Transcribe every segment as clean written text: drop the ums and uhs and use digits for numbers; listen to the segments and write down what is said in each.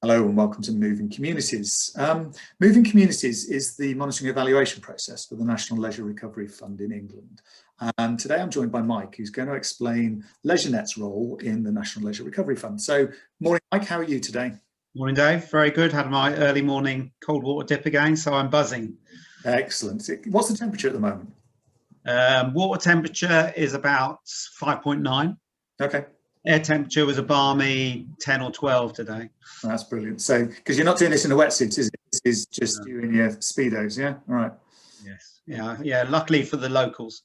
Hello and welcome to Moving Communities. Moving Communities is the monitoring evaluation process for the National Leisure Recovery Fund in England. And today I'm joined by Mike, who's going to explain LeisureNet's role in the National Leisure Recovery Fund. So, morning Mike, how are you today? Morning Dave, very good. Had my early morning cold water dip again, so I'm buzzing. Excellent. What's the temperature at the moment? Water temperature is about 5.9. Okay. Air temperature was a balmy 10 or 12 today. That's brilliant. So, because you're not doing this in a wetsuit, is it? This is just you in your Speedos, yeah? All right. Yes. Yeah. Luckily for the locals.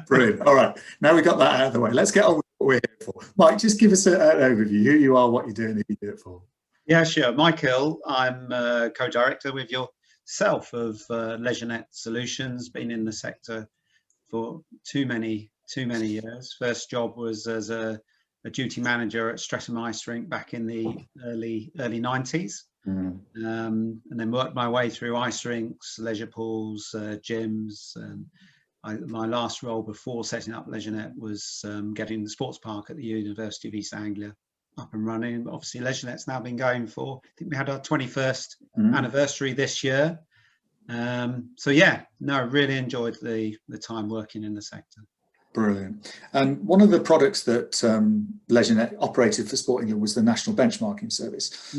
Brilliant. All right. Now we've got that out of the way. Let's get on with what we're here for. Mike, just give us an overview. Who you are, what you're doing, who you do it for. Yeah, sure. Mike Hill. I'm co-director with yourself of LeisureNet Solutions. Been in the sector for too many years. First job was as a duty manager at Streatham Ice Rink back in the early 90s. And then worked my way through ice rinks, leisure pools, gyms. And my last role before setting up LeisureNet was getting the sports park at the University of East Anglia up and running. But obviously LeisureNet's now been going for, I think we had our 21st anniversary this year. So yeah, no, really enjoyed the time working in the sector. Brilliant. And one of the products that LeisureNet operated for Sport England was the National Benchmarking Service.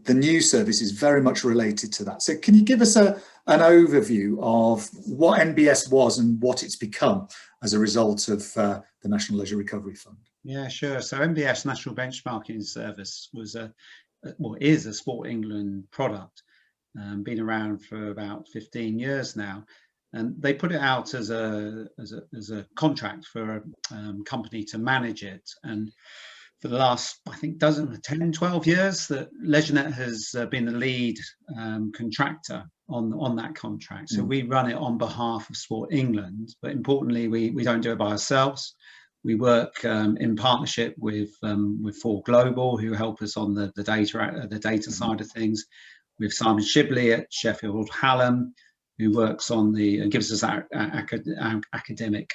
The new service is very much related to that. So can you give us an overview of what NBS was and what it's become as a result of the National Leisure Recovery Fund? Yeah, sure. So NBS, National Benchmarking Service, was is a Sport England product. Been around for about 15 years now. And they put it out as a contract for a company to manage it. And for the last, I think, 10, 12 years, that LeisureNet has been the lead contractor on that contract. So we run it on behalf of Sport England, but importantly, we don't do it by ourselves. We work in partnership with 4Global, who help us on the data side of things. With Simon Shibley at Sheffield Hallam, who works on gives us our academic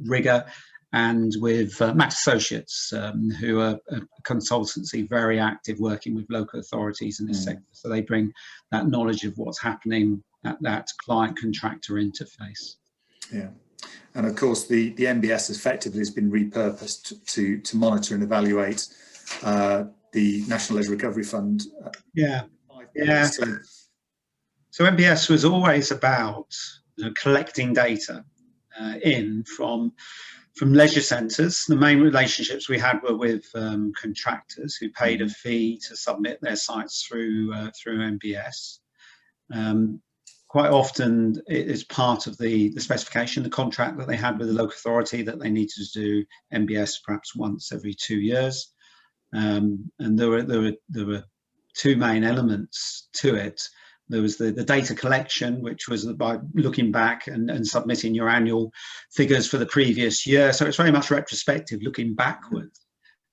rigor, and with Matt Associates, who are a consultancy very active working with local authorities in this sector. So they bring that knowledge of what's happening at that client-contractor interface. Yeah, and of course the NBS effectively has been repurposed to monitor and evaluate the National Leisure Recovery Fund. So NBS was always about collecting data in from leisure centres. The main relationships we had were with contractors who paid a fee to submit their sites through NBS. Quite often it is part of the specification, the contract that they had with the local authority, that they needed to do NBS perhaps once every 2 years. And there were two main elements to it. There was the data collection, which was by looking back and submitting your annual figures for the previous year. So it's very much retrospective, looking backwards.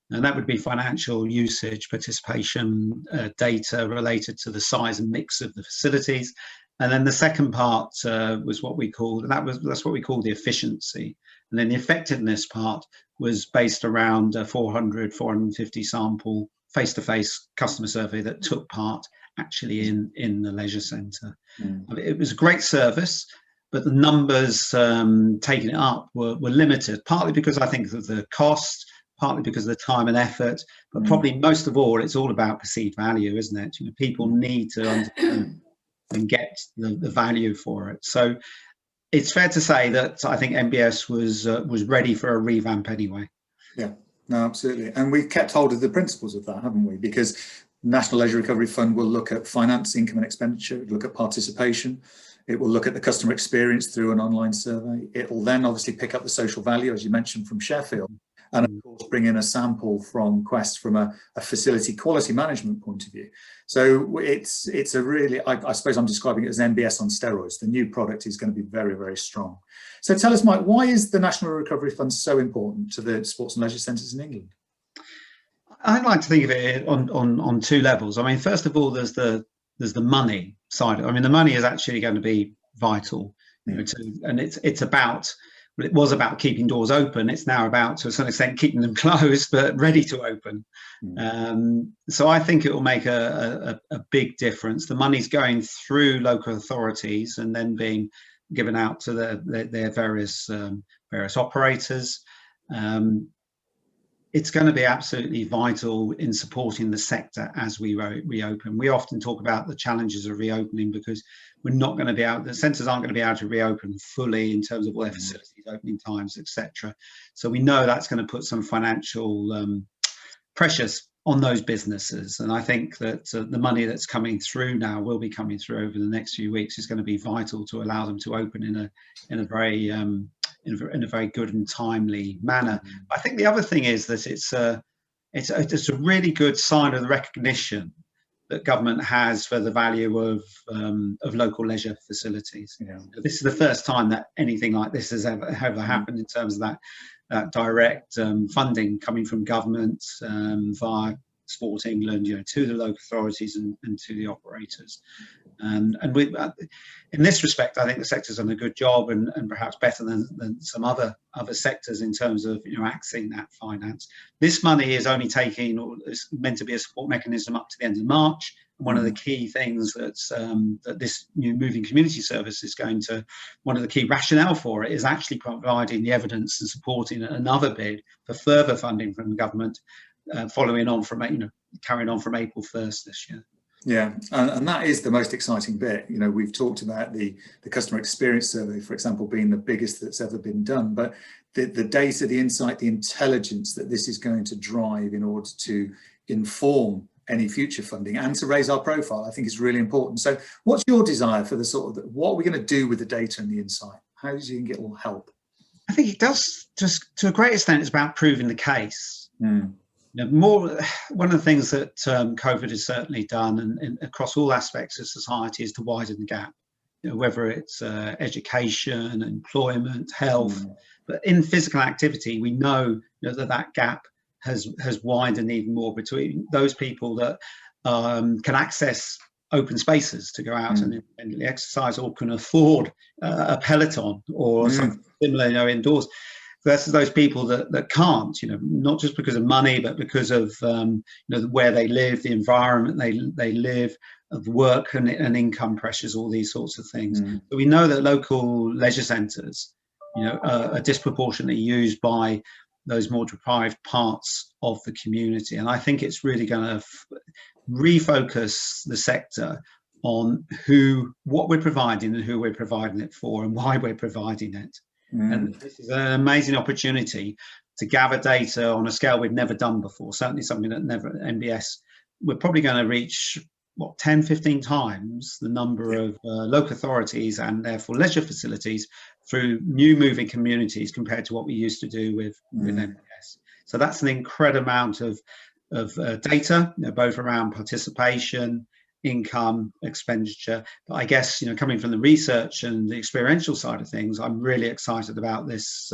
And that would be financial usage, participation data related to the size and mix of the facilities. And then the second part was what we called, that's what we call the efficiency. And then the effectiveness part was based around a 450 sample face-to-face customer survey that took part actually in the leisure centre. It was a great service, but the numbers taking it up were limited, partly because I think of the cost, partly because of the time and effort, but probably most of all, it's all about perceived value, isn't it? You know, people need to understand and get the value for it. So it's fair to say that I think NBS was ready for a revamp anyway. Yeah. No, absolutely. And we've kept hold of the principles of that, haven't we? Because National Leisure Recovery Fund will look at finance, income and expenditure, look at participation. It will look at the customer experience through an online survey. It will then obviously pick up the social value, as you mentioned, from Sheffield. And of course, bring in a sample from Quest from a facility quality management point of view. So it's a really, I suppose I'm describing it as NBS on steroids. The new product is going to be very, very strong. So tell us, Mike, why is the National Recovery Fund so important to the sports and leisure centres in England? I'd like to think of it on two levels. I mean, first of all, there's the money side. I mean, the money is actually going to be vital, you know, and it's about well, it was about keeping doors open. It's now about, to a certain extent, keeping them closed, but ready to open. So I think it will make a big difference. The money's going through local authorities and then being given out to their various operators. It's going to be absolutely vital in supporting the sector as we reopen. We often talk about the challenges of reopening because we're not going to be able, the centres aren't going to be able to reopen fully in terms of all their facilities, opening times, etc. So we know that's going to put some financial pressures on those businesses. And I think that the money that's coming through now, will be coming through over the next few weeks, is going to be vital to allow them to open in a very good and timely manner. I think the other thing is that it's a really good sign of the recognition that government has for the value of local leisure facilities. This is the first time that anything like this has ever happened in terms of that direct funding coming from government via Sport England, to the local authorities and to the operators. And we, in this respect, I think the sector's done a good job and perhaps better than some other sectors in terms of accessing that finance. This money is only taking, or is meant to be a support mechanism up to the end of March. And one of the key things that this new moving community service is going to, one of the key rationale for it is actually providing the evidence and supporting another bid for further funding from the government, following on from carrying on from April 1st this year. Yeah, and that is the most exciting bit. We've talked about the customer experience survey, for example, being the biggest that's ever been done, but the data, the insight, the intelligence that this is going to drive in order to inform any future funding and to raise our profile, I think is really important. So what's your desire for what are we going to do with the data and the insight? How do you get all help? I think it does, just to a great extent, it's about proving the case. One of the things that COVID has certainly done, and across all aspects of society, is to widen the gap. Whether it's education, employment, health, but in physical activity, we know that gap has widened even more between those people that can access open spaces to go out and independently exercise, or can afford a Peloton or something similar indoors, versus those people that can't, not just because of money, but because of where they live, the environment they live, of work and income pressures, all these sorts of things. But we know that local leisure centres, are disproportionately used by those more deprived parts of the community. And I think it's really going to refocus the sector on what we're providing and who we're providing it for and why we're providing it. And this is an amazing opportunity to gather data on a scale we've never done before, certainly something that MBS, we're probably going to reach 10, 15 times the number of local authorities and therefore leisure facilities through new moving communities compared to what we used to do with MBS. So that's an incredible amount of data, both around participation, income, expenditure. But I guess, coming from the research and the experiential side of things, I'm really excited about this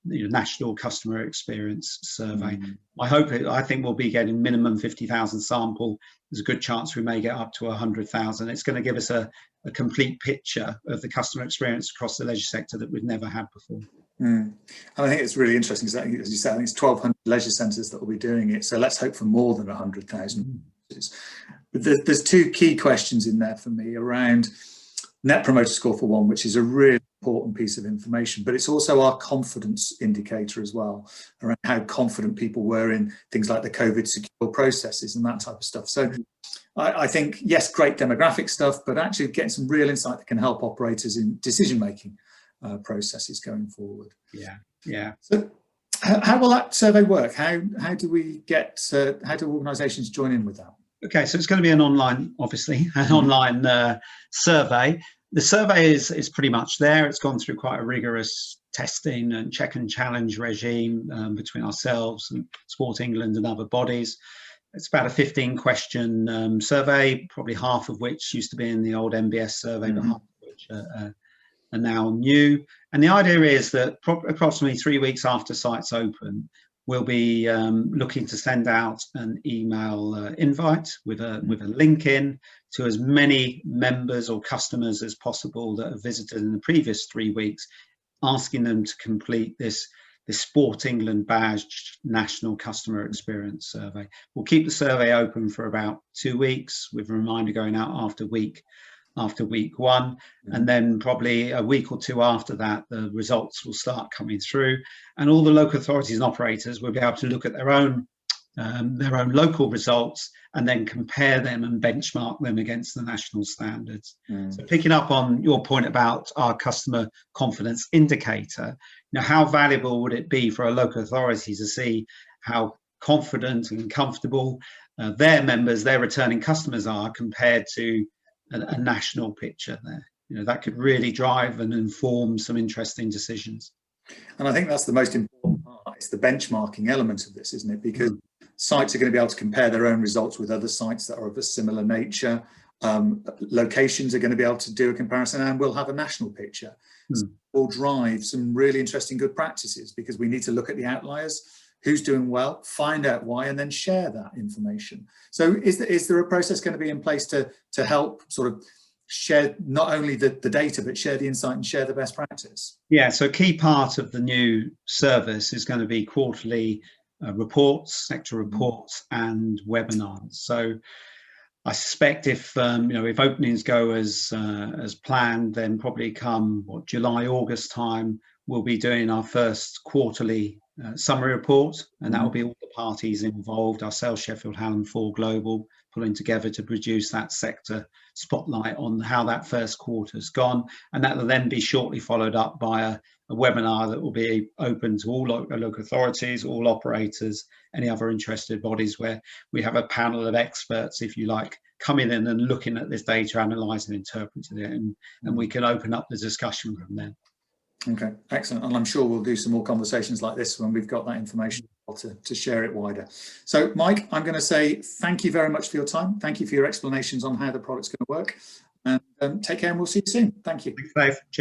national customer experience survey. I think we'll be getting minimum 50,000 sample. There's a good chance we may get up to 100,000. It's going to give us a complete picture of the customer experience across the leisure sector that we've never had before. And I think it's really interesting because, as you said, I think it's 1,200 leisure centres that will be doing it. So let's hope for more than 100,000. But there's two key questions in there for me around Net Promoter Score, for one, which is a really important piece of information, but it's also our confidence indicator as well, around how confident people were in things like the COVID secure processes and that type of stuff. So I think, yes, great demographic stuff, but actually getting some real insight that can help operators in decision-making processes going forward. Yeah. So how will that survey work? How do organisations join in with that? Okay, so it's going to be an online, obviously, online survey. The survey is pretty much there. It's gone through quite a rigorous testing and check and challenge regime between ourselves and Sport England and other bodies. It's about a 15-question survey, probably half of which used to be in the old MBS survey, but half of which are now new. And the idea is that approximately 3 weeks after sites open, we'll be looking to send out an email invite with a link in to as many members or customers as possible that have visited in the previous 3 weeks asking them to complete this Sport England badged National Customer Experience Survey. We'll keep the survey open for about 2 weeks, with a reminder going out after week 1, and then probably a week or 2 after that, the results will start coming through, and all the local authorities and operators will be able to look at their own local results and then compare them and benchmark them against the national standards. So picking up on your point about our customer confidence indicator, how valuable would it be for a local authority to see how confident and comfortable their members, their returning customers are compared to a national picture there? That could really drive and inform some interesting decisions. And I think that's the most important part. It's the benchmarking element of this, isn't it? Because sites are going to be able to compare their own results with other sites that are of a similar nature. Locations are going to be able to do a comparison, and we'll have a national picture. So we'll drive some really interesting good practices, because we need to look at the outliers, who's doing well, find out why, and then share that information. So is there a process going to be in place to help sort of share not only the data, but share the insight and share the best practice? Yeah, so a key part of the new service is going to be quarterly reports, sector reports, and webinars. So I suspect if if openings go as planned, then probably come July, August time, we'll be doing our first quarterly summary report, and that will be all the parties involved, ourselves, Sheffield Hallam, 4 Global, pulling together to produce that sector spotlight on how that first quarter's gone, and that will then be shortly followed up by a webinar that will be open to all local authorities, all operators, any other interested bodies, where we have a panel of experts, if you like, coming in and looking at this data, analysing, interpreting it, and we can open up the discussion from there. Okay, excellent. And I'm sure we'll do some more conversations like this when we've got that information to share it wider. So Mike, I'm going to say thank you very much for your time. Thank you for your explanations on how the product's going to work, and take care, and we'll see you soon. Thank you. Thanks, Dave. Cheers.